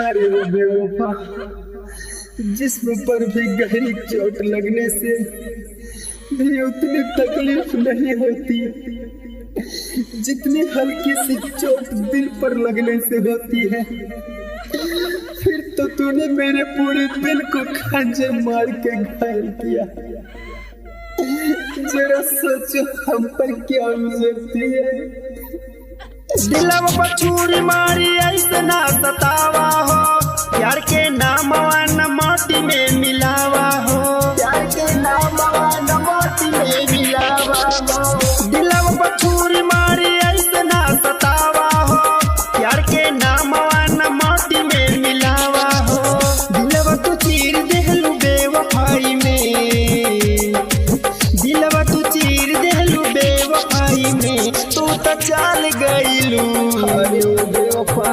अरे वो बेवफा, जिस्म पर भी गहरी चोट लगने से भी उतनी तकलीफ नहीं होती जितनी हल्की सी चोट दिल पर लगने से होती है। फिर तो तूने मेरे पूरे दिल को खंजर मार के घायल किया। जरा सोचो हम पर क्या गुजरती है। दिलवा पर छुरी मारी ऐसे ना सतावा हो, प्यार के नाम न माटी में मिलावा हो, प्यार के नाम न माटी में मिलावा हो। दिलवा पर छुरी मारी ऐसे ना सतावा हो, प्यार के नाम न माटी में मिलावा हो। दिलवा तू चीर देहलू बेवफाई में, दिलवा तू चीर देहलू बेवफाई में। तू तो चल गईलू, अरे वो बेवफा,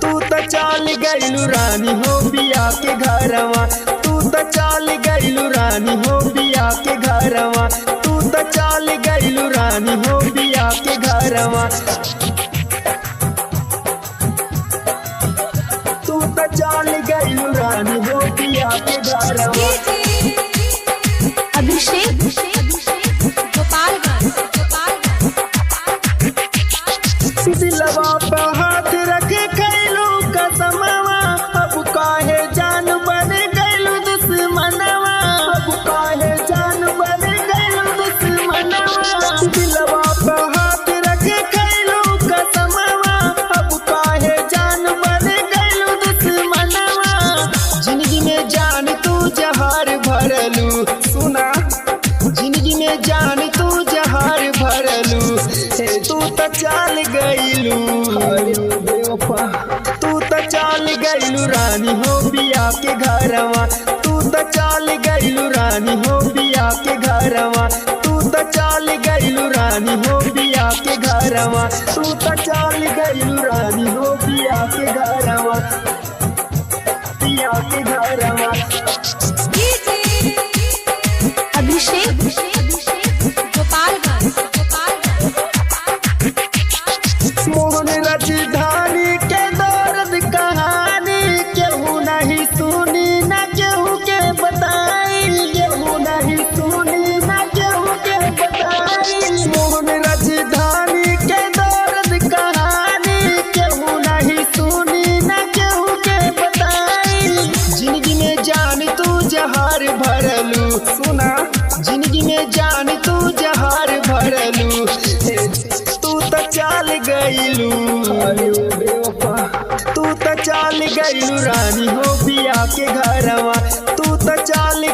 तू तो चल गईलू रानी हो बिया के घरवा, तू तो चल गईलू रानी हो बिया के घरवा, तू तो चल गईलू रानी हो बिया के घरवा, तू तो चल गईलू रानी हो बिया के घरवा। अभिषेक गोपालगंज। दिलवा पे हाथ रखे खैलू कसमवा, अब काहे जान बन गईलू दुश्मनवा, अब काहे जान बन गईलू दुश्मनवा। दिलवा पे हाथ रखे खैलू कसमवा, अब काहे जान बन गईलू दुश्मनवा। जिंदगी में जान तू जहार भरलू, सुना जिंदगी में जान तू जहार भरलू। तू तो चल गईलू, अरे वो बेवफा, तू तो चल गईलू रानी हो बिया के घरवा, तू तो चल गईलू रानी हो बिया के घरवा, तू तो चल गईलू रानी हो बिया के घरवा, तू तो चल गईलू रानी हो बिया के घरवा, बिया के घरवा। अभिषेक गोपालगंज। मोहन राजधानी के दर्द कहानी केहू नहीं सुनी न केहू के बताई, केहू नहीं सुनी न केहू के बताई। मोहन राजधानी के दर्द कहानी केहू नहीं सुनी न केहू के बताई। जिंदगी में जान तू जहार भरलू, सुना जिंदगी में जान तू जहार भरलू। तू तो चल गईलू, अरे वो बेवफा, तू तो चल गईलू रानी हो बिया के घरवा, तू तो चल